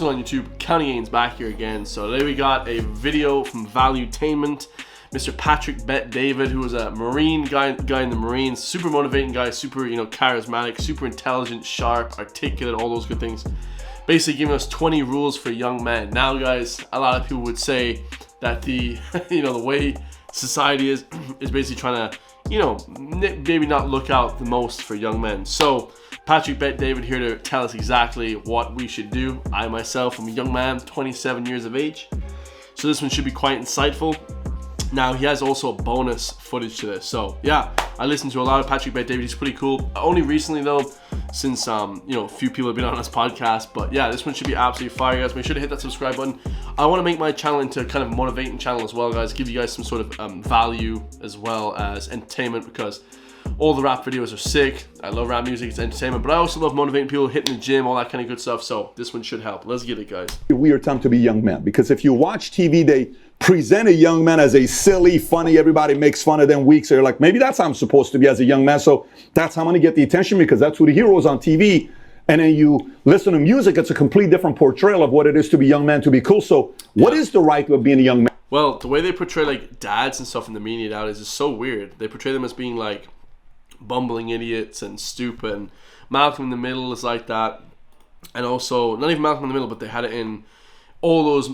What's going on YouTube? County Gains back here again. So today we got a video from Valuetainment. Mr. Patrick Bet-David, who was a Marine guy in the Marines, super motivating guy, super charismatic, super intelligent, sharp, articulate, all those good things. Basically giving us 20 rules for young men. Now guys, a lot of people would say that the the way society is basically trying to maybe not look out the most for young men. So Patrick Bet-David here to tell us exactly what we should do. I myself am a young man, 27 years of age, so this one should be quite insightful. Now he has also bonus footage to this, so yeah, I listened to a lot of Patrick Bet-David. He's pretty cool. Only recently though, since a few people have been on this podcast, but yeah, this one should be absolutely fire, guys. Make sure to hit that subscribe button. I want to make my channel into kind of a motivating channel as well, guys. Give you guys some sort of value as well as entertainment, because all the rap videos are sick. I love rap music, it's entertainment, but I also love motivating people, hitting the gym, all that kind of good stuff. So this one should help. Let's get it, guys. Weird time to be young men, because if you watch TV, they present a young man as a silly, funny, everybody makes fun of them weak. So you're like, maybe that's how I'm supposed to be as a young man. So that's how I'm going to get the attention, because that's who the hero is on TV. And then you listen to music, it's a complete different portrayal of what it is to be young man, to be cool. So what is the right way of being a young man? Well, the way they portray like dads and stuff in the media nowadays is so weird. They portray them as being like bumbling idiots and stupid. And Malcolm in the Middle is like that. And also, not even Malcolm in the Middle, but they had it in all those,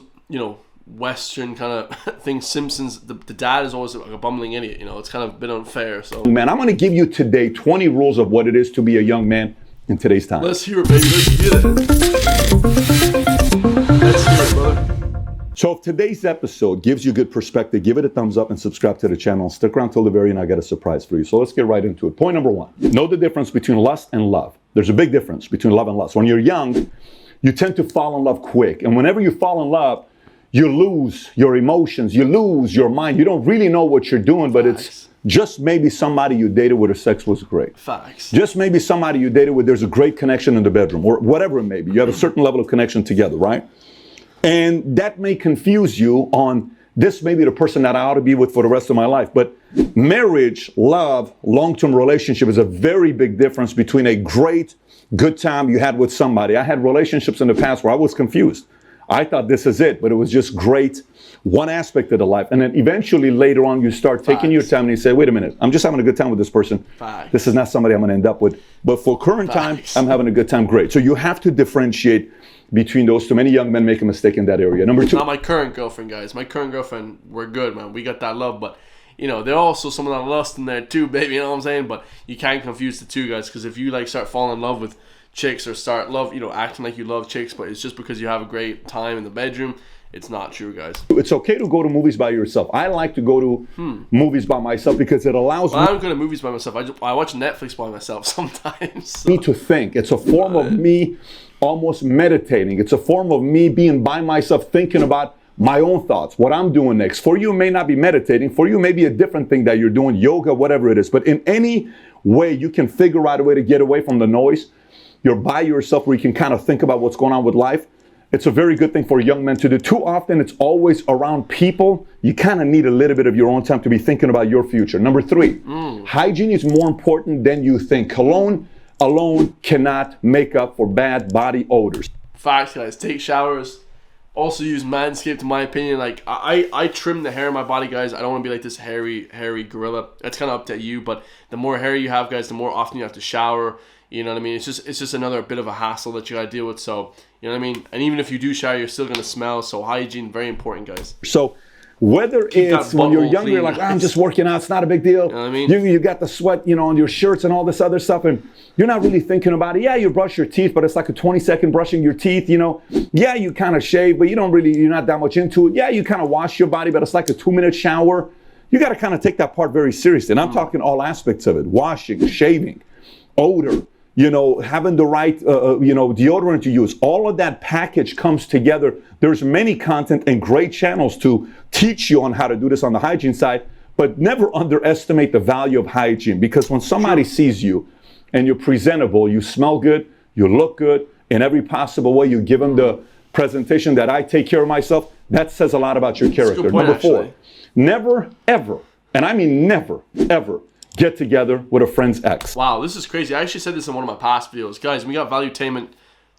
Western kind of things. Simpsons, the dad is always like a bumbling idiot. It's kind of a bit unfair. So man, I'm going to give you today 20 rules of what it is to be a young man in today's time. Let's hear it, baby. Let's get it. Let's hear it, brother. So if today's episode gives you good perspective, give it a thumbs up and subscribe to the channel. Stick around till the very end. I got a surprise for you. So let's get right into it. Point number one, know the difference between lust and love. There's a big difference between love and lust. When you're young, you tend to fall in love quick. And whenever you fall in love, you lose your emotions, you lose your mind. You don't really know what you're doing, but it's just maybe somebody you dated with, or sex was great. Facts. Just maybe somebody you dated with, there's a great connection in the bedroom, or whatever it may be. You have a certain level of connection together, right? And that may confuse you on, this may be the person that I ought to be with for the rest of my life. But marriage, love, long-term relationship is a very big difference between a great, good time you had with somebody. I had relationships in the past where I was confused. I thought this is it, but it was just great, one aspect of the life. And then eventually later on, you start taking your time and you say, wait a minute, I'm just having a good time with this person. This is not somebody I'm going to end up with. But for current time, I'm having a good time, great. So you have to differentiate between those two. Many young men make a mistake in that area. Number two. Not my current girlfriend, guys. My current girlfriend, we're good, man. We got that love, but there's also some of that lust in there too, baby. You know what I'm saying? But you can't confuse the two, guys, because if you start falling in love with chicks or start acting like you love chicks, but it's just because you have a great time in the bedroom, it's not true, guys. It's okay to go to movies by yourself. I like to go to movies by myself because it allows me. I don't go to movies by myself. I watch Netflix by myself sometimes. So. Me to think. It's a form of me almost meditating. It's a form of me being by myself, thinking about my own thoughts, what I'm doing next. For you, it may not be meditating. For you, it may be a different thing that you're doing, yoga, whatever it is. But in any way you can figure out a way to get away from the noise, you're by yourself where you can kind of think about what's going on with life. It's a very good thing for young men to do. Too often, it's always around people. You kind of need a little bit of your own time to be thinking about your future. Number three, hygiene is more important than you think. Cologne alone cannot make up for bad body odors. Facts, guys. Take showers. Also use Manscaped, in my opinion. Like, I trim the hair in my body, guys. I don't want to be like this hairy gorilla. That's kind of up to you, but the more hair you have, guys, the more often you have to shower. You know what I mean? It's just another bit of a hassle that you gotta deal with. So, you know what I mean? And even if you do shower, you're still gonna smell. So hygiene, very important, guys. So whether it's when you're younger, you're like, I'm just working out, it's not a big deal. You know what I mean? You got the sweat, on your shirts and all this other stuff, and you're not really thinking about it. Yeah, you brush your teeth, but it's like a 20-second brushing your teeth, Yeah, you kind of shave, but you're not that much into it. Yeah, you kind of wash your body, but it's like a 2-minute shower. You got to kind of take that part very seriously. And I'm talking all aspects of it: washing, shaving, odor, having the right, deodorant to use. All of that package comes together. There's many content and great channels to teach you on how to do this on the hygiene side, but never underestimate the value of hygiene, because when somebody sees you and you're presentable, you smell good, you look good, in every possible way, you give them the presentation that I take care of myself, that says a lot about your character. Number four, never, ever, and I mean never, ever, get together with a friend's ex. Wow, this is crazy. I actually said this in one of my past videos. Guys, we got Valuetainment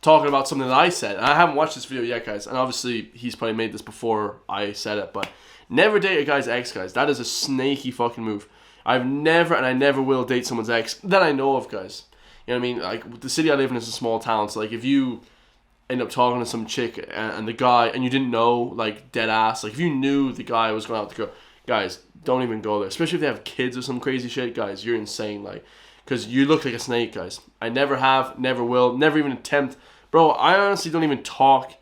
talking about something that I said. And I haven't watched this video yet, guys. And obviously, he's probably made this before I said it. But never date a guy's ex, guys. That is a snaky fucking move. I've never, and I never will date someone's ex that I know of, guys. You know what I mean? Like, the city I live in is a small town. So, like, if you end up talking to some chick and the guy, and you didn't know, like, dead ass, like, if you knew the guy was going out with the girl, guys, don't even go there. Especially if they have kids or some crazy shit, guys, you're insane, like, because you look like a snake, guys. I never have, never will, never even attempt. Bro, I honestly don't even talk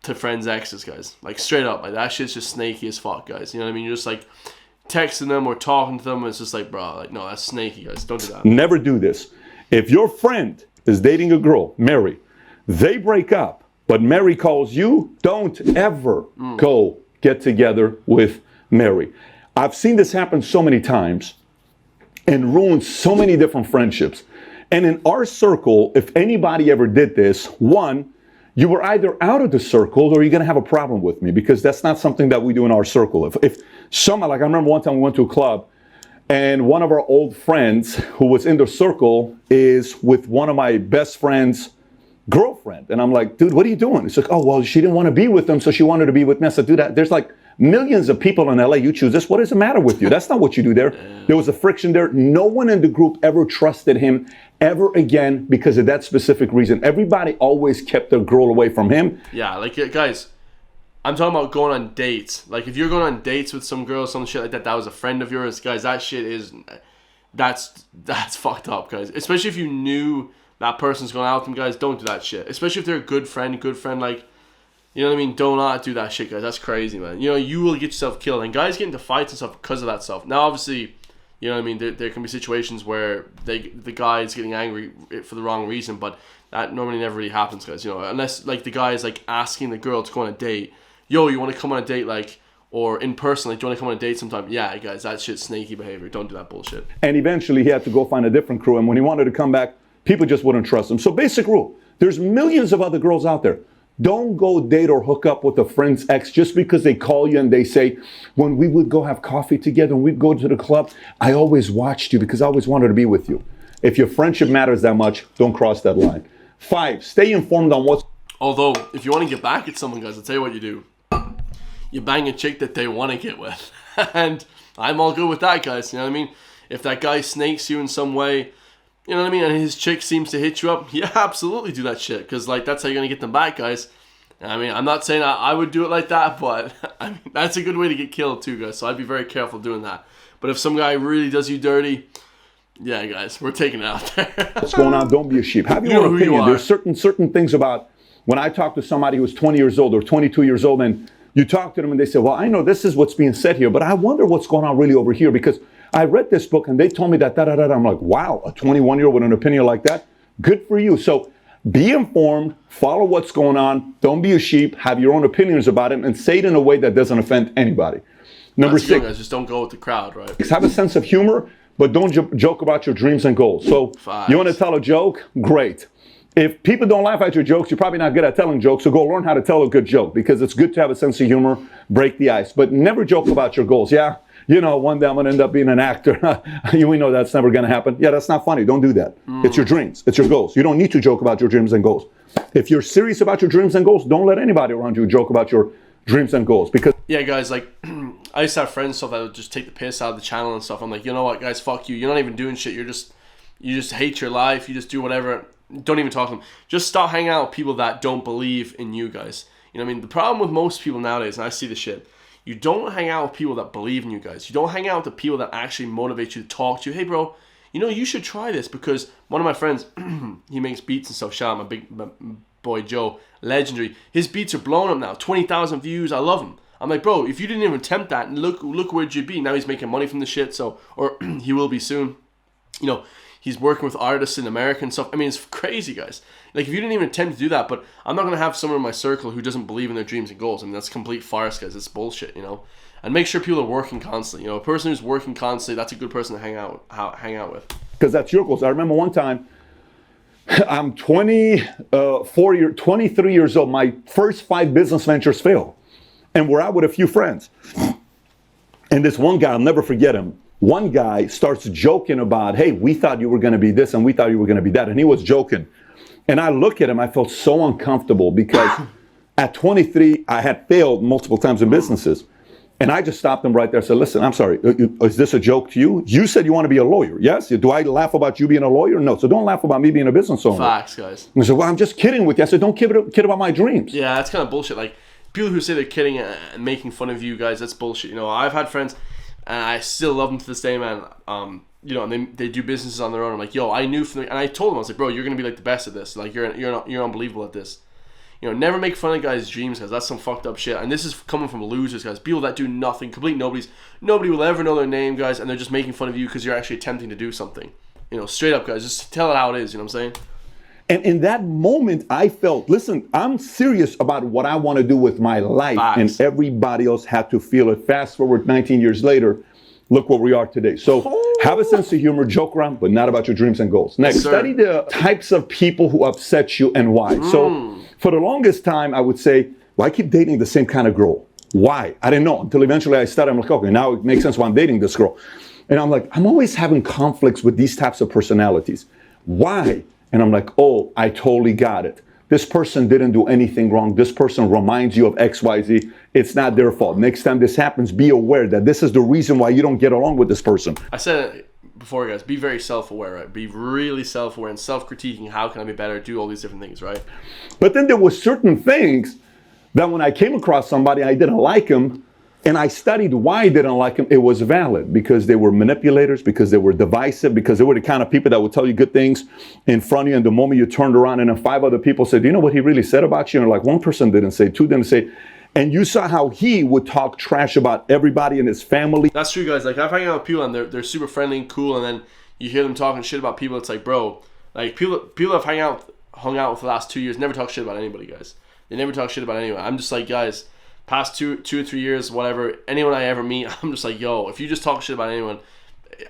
to friends' exes, guys. Like, straight up, like, that shit's just snaky as fuck, guys. You know what I mean? You're just, like, texting them or talking to them, and it's just like, bro, like, no, that's snaky, guys. Don't do that. Never do this. If your friend is dating a girl, Mary, they break up, but Mary calls you, don't ever go get together with Mary. I've seen this happen so many times and ruin so many different friendships. And in our circle, if anybody ever did this, one, you were either out of the circle or you're going to have a problem with me, because that's not something that we do in our circle. If someone, like I remember one time we went to a club and one of our old friends who was in the circle is with one of my best friends' girlfriend. And I'm like, dude, what are you doing? It's like, oh, well, she didn't want to be with them, so she wanted to be with me. I said, dude, there's like millions of people in LA. You choose this. What is the matter with you? That's not what you do there. There was a friction there. No one in the group ever trusted him ever again because of that specific reason. Everybody always kept their girl away from him. Yeah, like, guys, I'm talking about going on dates. Like, if you're going on dates with some girl, some shit like that, that was a friend of yours, guys, that shit is, that's fucked up, guys. Especially if you knew that person's going out with them, guys, don't do that shit. Especially if they're a good friend, like, you know what I mean? Do not do that shit, guys. That's crazy, man. You know, you will get yourself killed. And guys get into fights and stuff because of that stuff. Now, obviously, you know what I mean? There can be situations where the guy is getting angry for the wrong reason, but that normally never really happens, guys. You know, unless, like, the guy is, like, asking the girl to go on a date. Yo, you want to come on a date, like, or in person, like, do you want to come on a date sometime? Yeah, guys, that shit's snaky behavior. Don't do that bullshit. And eventually he had to go find a different crew. And when he wanted to come back, people just wouldn't trust him. So basic rule, there's millions of other girls out there. Don't go date or hook up with a friend's ex just because they call you and they say, when we would go have coffee together and we'd go to the club, I always watched you because I always wanted to be with you. If your friendship matters that much, don't cross that line. 5, stay informed on what's... Although, if you want to get back at someone, guys, I'll tell you what you do. You bang a chick that they want to get with. And I'm all good with that, guys. You know what I mean? If that guy snakes you in some way, you know what I mean, and his chick seems to hit you up, yeah, absolutely do that shit, because, like, that's how you're going to get them back, guys. I mean, I'm not saying I would do it like that, but I mean, that's a good way to get killed too, guys, so I'd be very careful doing that. But if some guy really does you dirty, yeah, guys, we're taking it out there. What's going on? Don't be a sheep. Have your own opinion. There's certain things about when I talk to somebody who's 20 years old or 22 years old, and you talk to them and they say, well, I know this is what's being said here, but I wonder what's going on really over here, because I read this book and they told me that da-da-da-da. I'm like, wow, a 21-year-old with an opinion like that? Good for you. So be informed, follow what's going on, don't be a sheep, have your own opinions about it, and say it in a way that doesn't offend anybody. Number 6, guys, just don't go with the crowd, right? Have a sense of humor, but don't joke about your dreams and goals. So you want to tell a joke? Great. If people don't laugh at your jokes, you're probably not good at telling jokes, so go learn how to tell a good joke, because it's good to have a sense of humor, break the ice, but never joke about your goals. Yeah, you know, one day I'm going to end up being an actor. We know that's never going to happen. Yeah, that's not funny. Don't do that. It's your dreams. It's your goals. You don't need to joke about your dreams and goals. If you're serious about your dreams and goals, don't let anybody around you joke about your dreams and goals. Because yeah, guys, like, I used to have friends and stuff that would just take the piss out of the channel and stuff. I'm like, you know what, guys, fuck you. You're not even doing shit. You just hate your life. You just do whatever. Don't even talk to them. Just stop hanging out with people that don't believe in you, guys. You know what I mean? The problem with most people nowadays, and I see this shit, you don't hang out with people that believe in you, guys. You don't hang out with the people that actually motivate you to talk to you. Hey, bro, you know, you should try this, because one of my friends, he makes beats and stuff. Shout out my boy Joe, legendary. His beats are blowing up now, 20,000 views. I love him. I'm like, bro, if you didn't even attempt that, look where you'd be. Now he's making money from the shit, so, or he will be soon. You know, he's working with artists in America and stuff. I mean, it's crazy, guys. Like, if you didn't even attempt to do that, but I'm not going to have someone in my circle who doesn't believe in their dreams and goals. I mean, that's complete farce, guys. It's bullshit, you know. And make sure people are working constantly. You know, a person who's working constantly, that's a good person to hang out with. Because that's your goals. I remember one time, I'm 23 years old. My first 5 business ventures failed. And we're out with a few friends. And this one guy, I'll never forget him. one guy starts joking about, hey, we thought you were going to be this and we thought you were going to be that. And he was joking. And I look at him, I felt so uncomfortable because at 23, I had failed multiple times in businesses. And I just stopped him right there and said, listen, I'm sorry, is this a joke to you? You said you want to be a lawyer, yes? Do I laugh about you being a lawyer? No, so don't laugh about me being a business owner. Facts, guys. And I said, well, I'm just kidding with you. I said, don't kid about my dreams. Yeah, that's kind of bullshit. Like, people who say they're kidding and making fun of you guys, that's bullshit. You know, I've had friends, and I still love them to this day, man. You know, and they do businesses on their own. I'm like, yo, I knew from the, and I told them, I was like, bro, you're gonna be like the best at this. Like, you're unbelievable at this. You know, never make fun of guys' dreams, guys. That's some fucked up shit. And this is coming from losers, guys. People that do nothing, complete nobodies. Nobody will ever know their name, guys, and they're just making fun of you because you're actually attempting to do something. You know, straight up, guys. Just tell it how it is. You know what I'm saying? And in that moment, I felt, listen, I'm serious about what I want to do with my life. Facts. And everybody else had to feel it. Fast forward 19 years later, look where we are today. So have a sense of humor, joke around, but not about your dreams and goals. Next, study the types of people who upset you and why. So for the longest time, I would say, well, I keep dating the same kind of girl. Why? I didn't know until eventually I started. I'm like, okay, now it makes sense why I'm dating this girl. And I'm like, I'm always having conflicts with these types of personalities. Why? And I'm like, oh, I totally got it. This person didn't do anything wrong. This person reminds you of X, Y, Z. It's not their fault. Next time this happens, be aware that this is the reason why you don't get along with this person. I said it before, guys. Be very self-aware, right? Be really self-aware and self-critiquing. How can I be better? Do all these different things, right? But then there were certain things that when I came across somebody, I didn't like him, and I studied why I didn't like him. It was valid because they were manipulators, because they were divisive, because they were the kind of people that would tell you good things in front of you, and the moment you turned around and then 5 other people said, do you know what he really said about you? And like one person didn't say, 2 didn't say, and you saw how he would talk trash about everybody in his family. That's true, guys. Like, I've hung out with people and they're super friendly and cool, and then you hear them talking shit about people. It's like, bro, like people I've hung out with the last 2 years never talk shit about anybody, guys. They never talk shit about anyone. I'm just like, guys, past two or 3 years, whatever, anyone I ever meet, I'm just like, yo, if you just talk shit about anyone,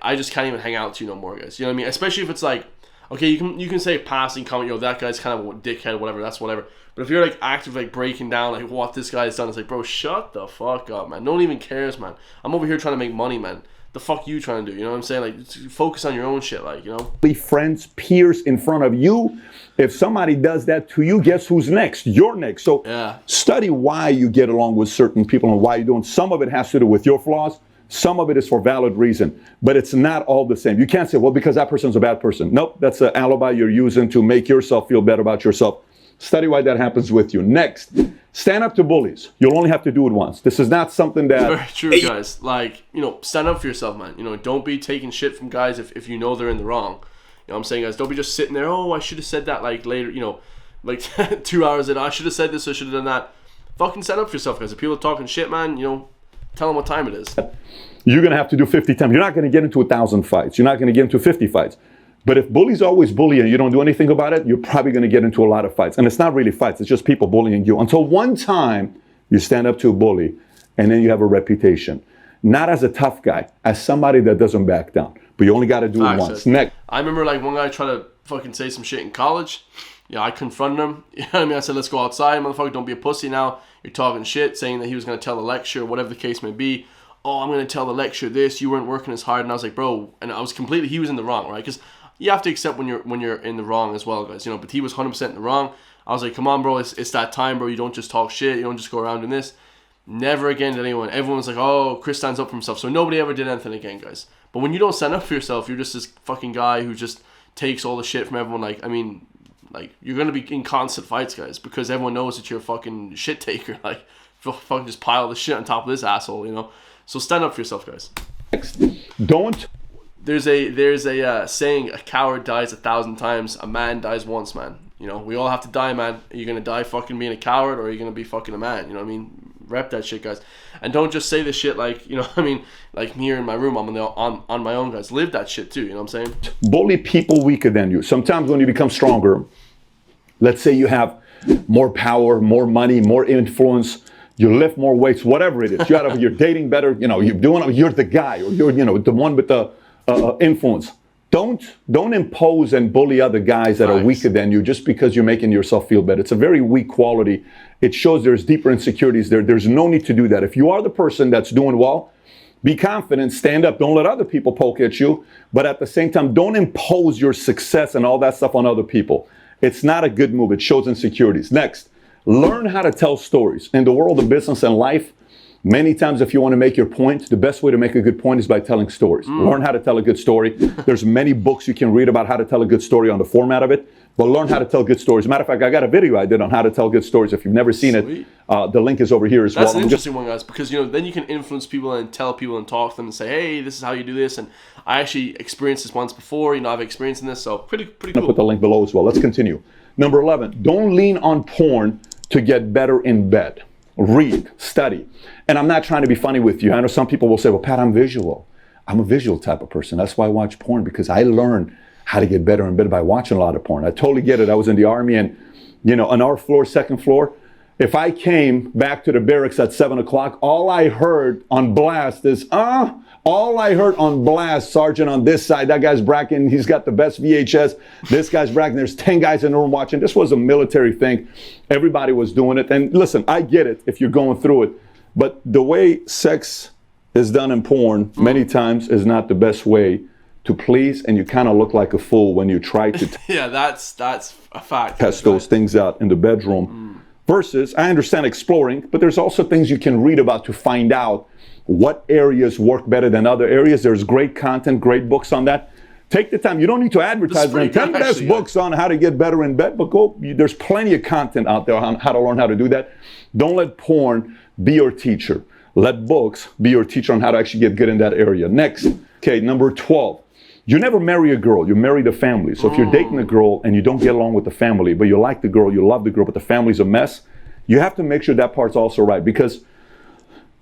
I just can't even hang out with you no more, guys. You know what I mean? Especially if it's like, okay, you can say passing comment, yo, that guy's kind of a dickhead, whatever, that's whatever. But if you're like actively like breaking down like what this guy's done, it's like, bro, shut the fuck up, man. No one even cares, man. I'm over here trying to make money, man. The fuck you trying to do? You know what I'm saying? Like, focus on your own shit, like, you know? Be friends, peers in front of you. If somebody does that to you, guess who's next? You're next. So study why you get along with certain people and why you don't. Some of it has to do with your flaws. Some of it is for valid reason, but it's not all the same. You can't say, well, because that person's a bad person. Nope, that's an alibi you're using to make yourself feel better about yourself. Study why that happens with you. Next, stand up to bullies. You'll only have to do it once. This is not something that... Very true, guys. Like, you know, stand up for yourself, man. You know, don't be taking shit from guys if you know they're in the wrong. You know what I'm saying, guys? Don't be just sitting there, oh, I should have said that, like, later, you know, like 2 hours in, I should have said this, I should have done that. Fucking stand up for yourself, guys. If people are talking shit, man, you know, tell them what time it is. You're going to have to do 50 times. You're not going to get into 1,000 fights. You're not going to get into 50 fights. But if bullies always bully and you don't do anything about it, you're probably going to get into a lot of fights. And it's not really fights. It's just people bullying you. Until one time you stand up to a bully and then you have a reputation. Not as a tough guy, as somebody that doesn't back down. But you only got to do it once. Next. I remember like one guy tried to fucking say some shit in college. Yeah, I confronted him. You know what I mean? I said, let's go outside, motherfucker. Don't be a pussy now. You're talking shit, saying that he was going to tell the lecturer, whatever the case may be. Oh, I'm going to tell the lecturer this. You weren't working as hard. And I was like, bro. And I was completely, he was in the wrong, right? Because you have to accept when you're in the wrong as well, guys. You know, but he was 100% in the wrong. I was like, come on, bro. It's that time, bro. You don't just talk shit. You don't just go around doing this. Never again did anyone. Everyone's like, oh, Chris stands up for himself. So nobody ever did anything again, guys. But when you don't stand up for yourself, you're just this fucking guy who just takes all the shit from everyone. Like, I mean, like, you're going to be in constant fights, guys, because everyone knows that you're a fucking shit taker. Like, fucking just pile the shit on top of this asshole, you know? So stand up for yourself, guys. Don't. There's a saying, a coward dies 1,000 times, a man dies once, man. You know, we all have to die, man. Are you going to die fucking being a coward, or are you going to be fucking a man? You know what I mean? Rep that shit, guys. And don't just say this shit like, you know what I mean, like here in my room, I'm on my own, guys. Live that shit too, you know what I'm saying? Bully people weaker than you. Sometimes when you become stronger, let's say you have more power, more money, more influence, you lift more weights, whatever it is. You're dating better, you know, you're the guy, or you're, you know, the one with the influence. Don't impose and bully other guys that are weaker than you just because you're making yourself feel better. It's a very weak quality. It shows there's deeper insecurities there. There's no need to do that. If you are the person that's doing well, Be confident, stand up, don't let other people poke at you, but at the same time, don't impose your success and all that stuff on other people. It's not a good move. It shows insecurities. Next, learn how to tell stories. In the world of business and life, many times if you want to make your point, the best way to make a good point is by telling stories. Learn how to tell a good story. There's many books you can read about how to tell a good story on the format of it, but learn how to tell good stories. Matter of fact, I got a video I did on how to tell good stories. If you've never seen it, the link is over here as well. That's an interesting one, guys, because then you can influence people and tell people and talk to them and say, hey, this is how you do this. And I actually experienced this once before. I've experienced this, so pretty cool. I'll put the link below as well. Let's continue. Number 11, don't lean on porn to get better in bed. Read, study. And I'm not trying to be funny with you. I know some people will say, well, Pat, I'm visual. I'm a visual type of person. That's why I watch porn, because I learn how to get better in bed by watching a lot of porn. I totally get it. I was in the Army, and on our floor, second floor, if I came back to the barracks at 7 o'clock, all I heard on blast is, Sergeant on this side, that guy's bracking, he's got the best VHS, this guy's bracking, there's 10 guys in the room watching. This was a military thing. Everybody was doing it. And listen, I get it if you're going through it, but the way sex is done in porn many times is not the best way to please, and you kind of look like a fool when you try to yeah, that's a fact. Test those things out in the bedroom. Versus, I understand exploring, but there's also things you can read about to find out what areas work better than other areas. There's great content, great books on that. Take the time. You don't need to advertise them. 10 best books on how to get better in bed, but there's plenty of content out there on how to learn how to do that. Don't let porn be your teacher. Let books be your teacher on how to actually get good in that area. Next, number 12. You never marry a girl, you marry the family. So if you're dating a girl and you don't get along with the family, but you like the girl, you love the girl, but the family's a mess, you have to make sure that part's also right, because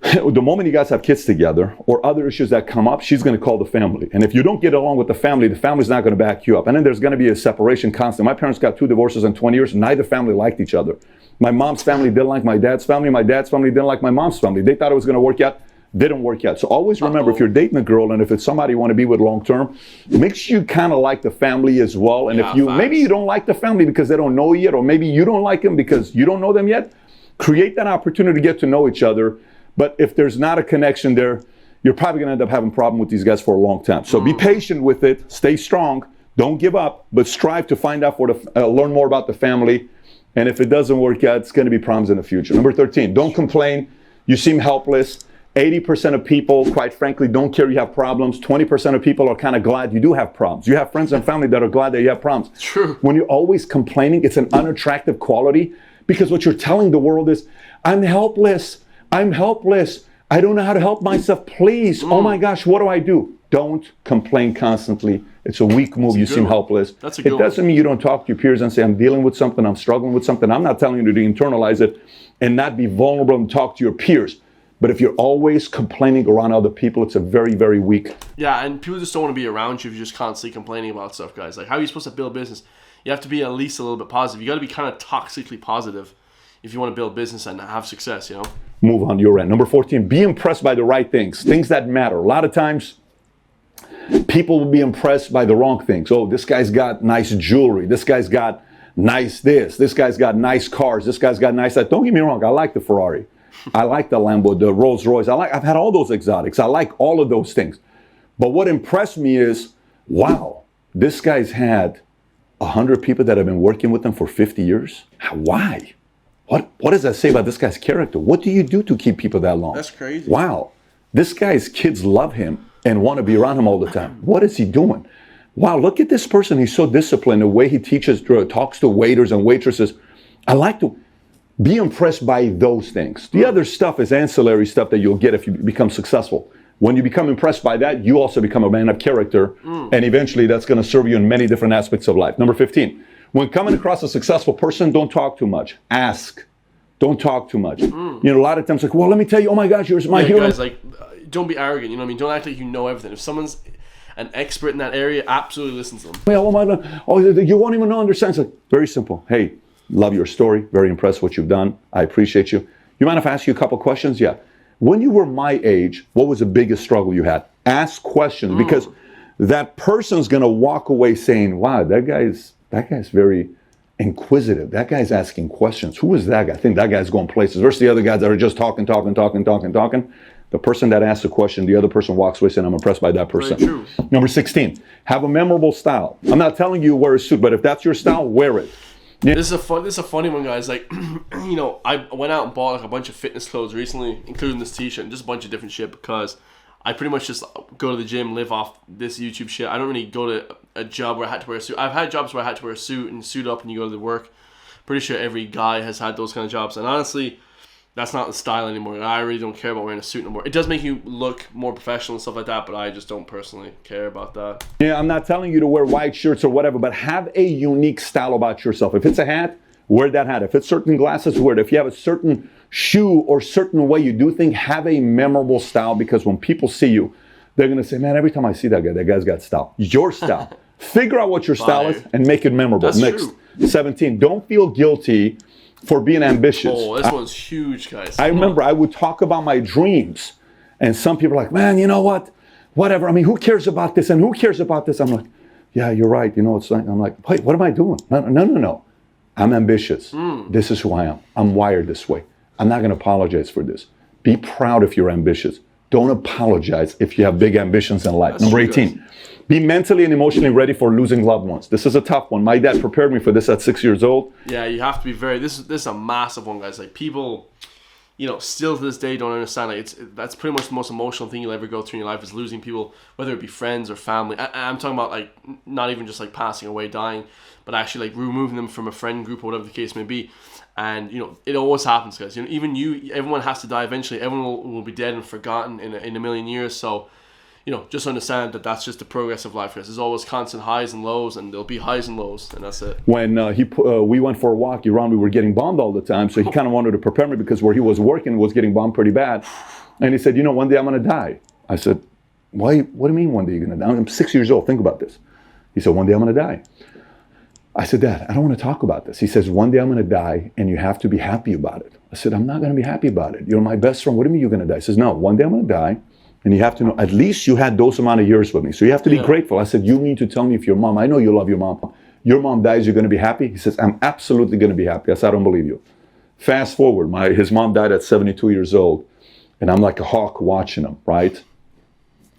the moment you guys have kids together or other issues that come up, she's going to call the family. And if you don't get along with the family's not going to back you up. And then there's going to be a separation constant. My parents got 2 divorces in 20 years. Neither family liked each other. My mom's family didn't like my dad's family. My dad's family didn't like my mom's family. They thought it was going to work out. Didn't work out. So always remember, if you're dating a girl and if it's somebody you want to be with long term, make sure you kind of like the family as well. And maybe you don't like the family because they don't know you yet, or maybe you don't like them because you don't know them yet, create that opportunity to get to know each other. But if there's not a connection there, you're probably going to end up having a problem with these guys for a long time. So be patient with it, stay strong, don't give up, but strive to find out learn more about the family. And if it doesn't work out, it's going to be problems in the future. Number 13, don't complain. You seem helpless. 80% of people, quite frankly, don't care you have problems. 20% of people are kind of glad you do have problems. You have friends and family that are glad that you have problems. True. When you're always complaining, it's an unattractive quality, because what you're telling the world is, I'm helpless. I'm helpless. I don't know how to help myself. Please. Oh my gosh, what do I do? Don't complain constantly. It's a weak move. You seem helpless. It doesn't mean you don't talk to your peers and say, I'm dealing with something, I'm struggling with something. I'm not telling you to internalize it and not be vulnerable and talk to your peers. But if you're always complaining around other people, it's a very, very weak. Yeah, and people just don't want to be around you if you're just constantly complaining about stuff, guys. Like, how are you supposed to build business? You have to be at least a little bit positive. You got to be kind of toxically positive if you want to build business and have success, Move on your end. Number 14, be impressed by the right things that matter. A lot of times, people will be impressed by the wrong things. Oh, this guy's got nice jewelry. This guy's got nice this. This guy's got nice cars. This guy's got nice that. Don't get me wrong. I like the Ferrari. I like the Lambo, the Rolls Royce. I've had all those exotics. I like all of those things. But what impressed me is, wow, this guy's had 100 people that have been working with him for 50 years. Why? What does that say about this guy's character? What do you do to keep people that long? That's crazy. Wow. This guy's kids love him and want to be around him all the time. What is he doing? Wow, look at this person. He's so disciplined. The way he talks to waiters and waitresses. I like to be impressed by those things. The other stuff is ancillary stuff that you'll get if you become successful. When you become impressed by that, you also become a man of character, and eventually that's going to serve you in many different aspects of life. Number 15, when coming across a successful person, don't talk too much. Ask. Don't talk too much. A lot of times like, well, let me tell you, oh my gosh, you're my hero. Guys, don't be arrogant, Don't act like you know everything. If someone's an expert in that area, absolutely listen to them. Well, you won't even understand. It's like, very simple. Hey, love your story. Very impressed what you've done. I appreciate you. You mind if I ask you a couple questions? Yeah. When you were my age, what was the biggest struggle you had? Ask questions, because that person's going to walk away saying, wow, that guy's very inquisitive. That guy's asking questions. Who is that guy? I think that guy's going places. Versus the other guys that are just talking. That The person that asks the question, the other person walks away saying, I'm impressed by that person. Very true. Number 16, have a memorable style. I'm not telling you wear a suit, but if that's your style, wear it. This is a funny one, guys. Like, you know, I went out and bought like a bunch of fitness clothes recently, including this t-shirt and just a bunch of different shit, because I pretty much just go to the gym, live off this YouTube shit. I don't really go to a job where I had to wear a suit. I've had jobs where I had to wear a suit and suit up and you go to the work. Pretty sure every guy has had those kind of jobs. And honestly, that's not the style anymore. I really don't care about wearing a suit anymore. It does make you look more professional and stuff like that, but I just don't personally care about that. Yeah, I'm not telling you to wear white shirts or whatever, but have a unique style about yourself. If it's a hat, wear that hat. If it's certain glasses, wear it. If you have a certain shoe or certain way you do things, have a memorable style, because when people see you, they're going to say, man, every time I see that guy's got style. Your style. Figure out what your style is and make it memorable. That's Next, true. 17, don't feel guilty for being ambitious. Oh, this one's huge, guys. I remember I would talk about my dreams, and some people are like, man, you know what? Whatever. I mean, who cares about this and who cares about this? I'm like, yeah, you're right. You know, it's like, I'm like, wait, what am I doing? No. I'm ambitious. This is who I am. I'm wired this way. I'm not going to apologize for this. Be proud if you're ambitious. Don't apologize if you have big ambitions in life. That's Number true, 18, guys. be mentally and emotionally ready for losing loved ones. This is a tough one. My dad prepared me for this at 6 years old. Yeah, you have to be very. This is a massive one, guys. Like, people, you know, still to this day don't understand. Like, that's pretty much the most emotional thing you'll ever go through in your life, is losing people, whether it be friends or family. I'm talking about, like, not even just like passing away, dying, but actually like removing them from a friend group or whatever the case may be. And, you know, it always happens, guys. You know, even everyone has to die eventually. Everyone will be dead and forgotten in a million years. So, you know, just understand that that's just the progress of life, guys. There's always constant highs and lows, and there'll be highs and lows, and that's it. When we went for a walk, Iran, we were getting bombed all the time, so he kind of wanted to prepare me, because where he was working was getting bombed pretty bad. And he said, you know, one day I'm going to die. I said, why? What do you mean one day you're going to die? I'm 6 years old. Think about this. He said, one day I'm going to die. I said, Dad, I don't want to talk about this. He says, one day I'm going to die, and you have to be happy about it. I said, I'm not going to be happy about it. You're my best friend. What do you mean you're going to die? He says, no, one day I'm going to die. And you have to know, at least you had those amount of years with me. So you have to be grateful. I said, you mean to tell me if your mom, I know you love your mom dies, you're going to be happy? He says, I'm absolutely going to be happy. I said, I don't believe you. Fast forward, his mom died at 72 years old. And I'm like a hawk watching him, right?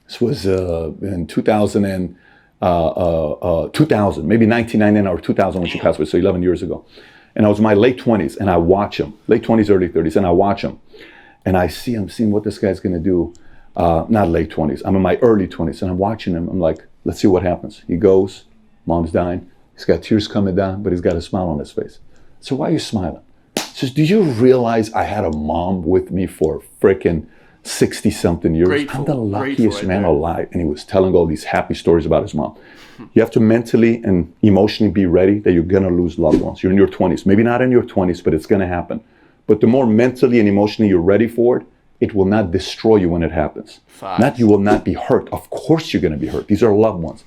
This was in 2000, maybe 1999 or 2000 when she passed away, so 11 years ago. And I was in my late 20s, and I watch him, late 20s, early 30s, and I watch him. And I'm seeing what this guy's going to do. Not late 20s, I'm in my early 20s, and I'm watching him. I'm like, let's see what happens. He goes, mom's dying. He's got tears coming down, but he's got a smile on his face. So why are you smiling? He says, do you realize I had a mom with me for freaking 60-something years? Grateful, I'm the luckiest right man there. alive. And he was telling all these happy stories about his mom. You have to mentally and emotionally be ready that you're going to lose loved ones. You're in your 20s. Maybe not in your 20s, but it's going to happen. But the more mentally and emotionally you're ready for it, it will not destroy you when it happens. Facts. Not you will not be hurt. Of course you're going to be hurt. These are loved ones.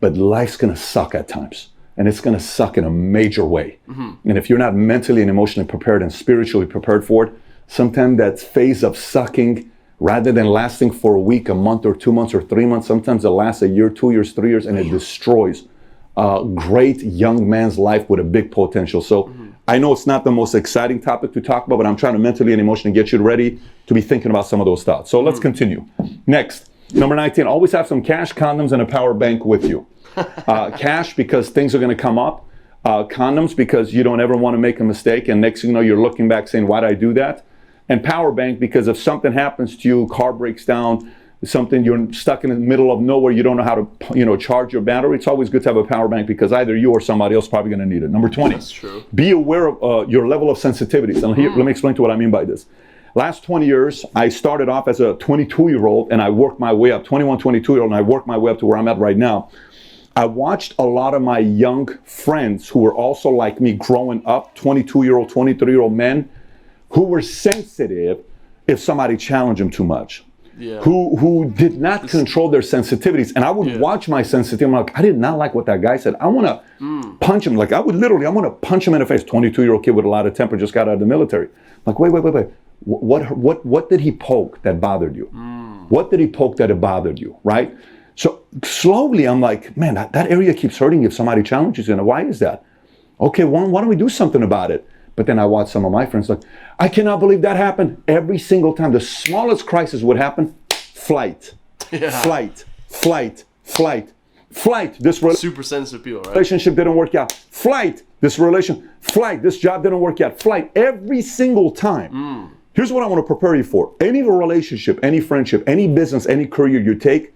But life's going to suck at times. And it's going to suck in a major way. And if you're not mentally and emotionally prepared and spiritually prepared for it, sometimes that phase of sucking, rather than lasting for a week, a month, or 2 months, or 3 months, sometimes it lasts a year, 2 years, 3 years, and it destroys a great young man's life with a big potential. So I know it's not the most exciting topic to talk about, but I'm trying to mentally and emotionally get you ready to be thinking about some of those thoughts. So let's continue. Next, number 19, always have some cash, condoms, and a power bank with you. Cash, because things are going to come up. Condoms, because you don't ever want to make a mistake, and next thing you know, you're looking back saying, why did I do that? And power bank, because if something happens to you, car breaks down, something, you're stuck in the middle of nowhere, you don't know how to charge your battery, it's always good to have a power bank, because either you or somebody else is probably going to need it. Number 20, That's true. Be aware of your level of sensitivities. And here, let me explain to what I mean by this. Last 20 years, I started off as a 22-year-old, and I worked my way up, 21, 22-year-old, and I worked my way up to where I'm at right now. I watched a lot of my young friends who were also like me growing up, 22-year-old, 23-year-old men, who were sensitive if somebody challenged them too much. Yeah. Who did not control their sensitivities. And I would watch my sensitivity. I'm like, I did not like what that guy said. I want to punch him. Like, I want to punch him in the face. 22-year-old kid with a lot of temper, just got out of the military. I'm like, wait. What did he poke that bothered you? What did he poke that it bothered you, right? So slowly I'm like, man, that area keeps hurting if somebody challenges you. And why is that? Okay, why don't we do something about it? But then I watch some of my friends like, I cannot believe that happened. Every single time the smallest crisis would happen, flight, flight, flight, flight, flight. This Super sensitive people, right? relationship didn't work out. Flight, flight, this job didn't work out. Flight, every single time. Here's what I want to prepare you for. Any relationship, any friendship, any business, any career you take,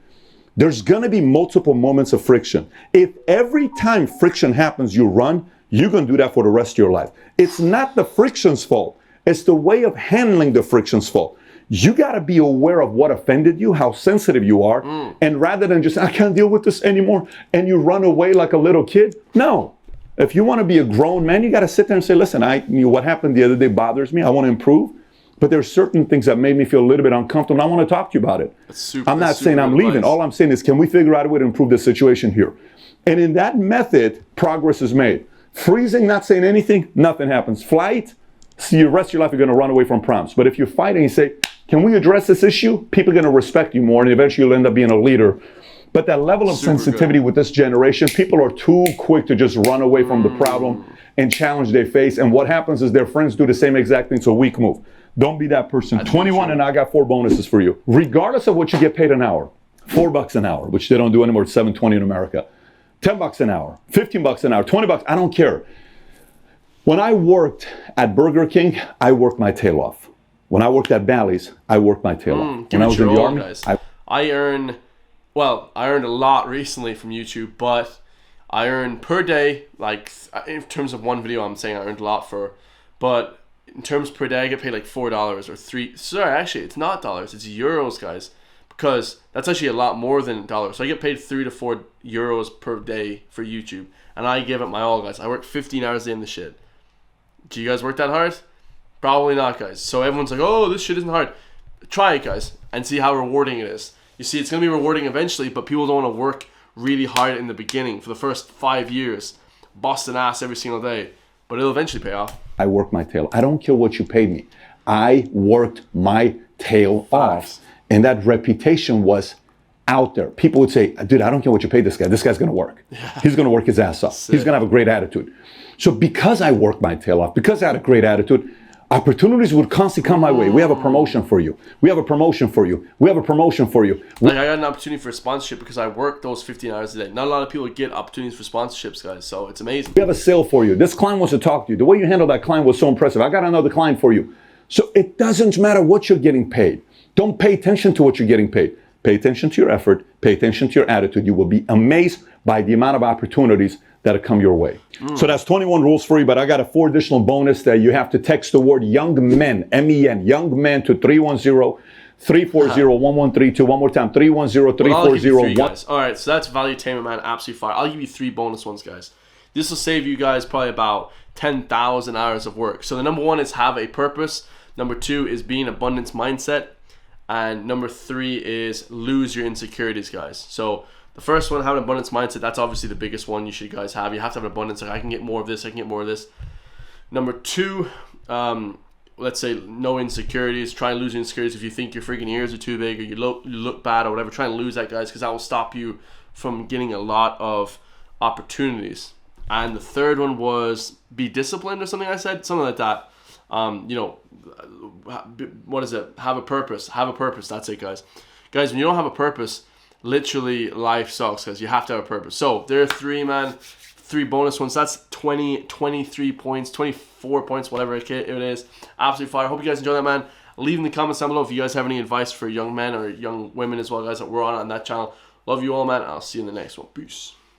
there's going to be multiple moments of friction. If every time friction happens, you run, you're going to do that for the rest of your life. It's not the friction's fault. It's the way of handling the friction's fault. You got to be aware of what offended you, how sensitive you are. And rather than just, I can't deal with this anymore, and you run away like a little kid. No. If you want to be a grown man, you got to sit there and say, listen, what happened the other day bothers me. I want to improve. But there's certain things that made me feel a little bit uncomfortable, and I want to talk to you about it. I'm not saying I'm leaving. All I'm saying is, can we figure out a way to improve the situation here? And in that method, progress is made. Freezing, not saying anything, nothing happens. Flight, see the rest of your life you're going to run away from problems. But if you're fighting and you say, can we address this issue? People are going to respect you more, and eventually you'll end up being a leader. But that level of sensitivity with this generation, people are too quick to just run away from the problem and challenge they face. And what happens is their friends do the same exact thing, so weak move. Don't be that person. That's 21 and I got 4 bonuses for you. Regardless of what you get paid an hour, $4 an hour, which they don't do anymore, it's $7.20 in America. $10 an hour, $15 an hour, $20, I don't care. When I worked at Burger King, I worked my tail off. When I worked at Bally's, I worked my tail off. When I was in the Army, I earned a lot recently from YouTube, but I earn per day, like in terms of one video, I'm saying I earned a lot for, but in terms per day, I get paid like $4 or $3. Sorry, actually, it's not dollars, it's euros, guys, because that's actually a lot more than dollars. So I get paid 3 to 4 euros per day for YouTube, and I give it my all, guys. I work 15 hours in the shit. Do you guys work that hard? Probably not, guys. So everyone's like, oh, this shit isn't hard. Try it, guys, and see how rewarding it is. You see, it's going to be rewarding eventually, but people don't want to work really hard in the beginning for the first 5 years, busting ass every single day, but it'll eventually pay off. I worked my tail. I don't care what you paid me. I worked my tail off, and that reputation was out there. People would say, dude, I don't care what you paid this guy. This guy's going to work. Yeah. He's going to work his ass off. Sick. He's going to have a great attitude. So because I worked my tail off, because I had a great attitude, opportunities would constantly come my way. We have a promotion for you. We have a promotion for you. We have a promotion for you. Like I got an opportunity for a sponsorship because I worked those 15 hours a day. Not a lot of people get opportunities for sponsorships, guys. So it's amazing. We have a sale for you. This client wants to talk to you. The way you handled that client was so impressive. I got another client for you. So it doesn't matter what you're getting paid. Don't pay attention to what you're getting paid. Pay attention to your effort. Pay attention to your attitude. You will be amazed by the amount of opportunities that'll come your way. So that's 21 rules for you, but I got a 4 additional bonus that you have to text the word young men, M-E-N, young men to 310-340-1132. One more time, 310-340-1132. All right, so that's Valuetainment, man, absolutely fire. I'll give you 3 bonus ones, guys. This will save you guys probably about 10,000 hours of work. So the number 1 is have a purpose. Number 2 is be an abundance mindset. And number 3 is lose your insecurities, guys. So the first one, have an abundance mindset. That's obviously the biggest one you should guys have. You have to have an abundance. Like, I can get more of this. I can get more of this. Number 2, let's say no insecurities. Try and lose insecurities. If you think your freaking ears are too big or you look bad or whatever, try and lose that, guys, because that will stop you from getting a lot of opportunities. And the third one was be disciplined or something. I said something like that. What is it? Have a purpose. Have a purpose. That's it, guys. Guys, when you don't have a purpose, literally life sucks, because you have to have a purpose. So there are 3 bonus ones. That's 23 points, 24 points, whatever it is. Absolutely fire. Hope you guys enjoy that, man. Leave in the comments down below if you guys have any advice for young men or young women as well, guys, that we're on that channel. Love you all, man. I'll see you in the next one. Peace.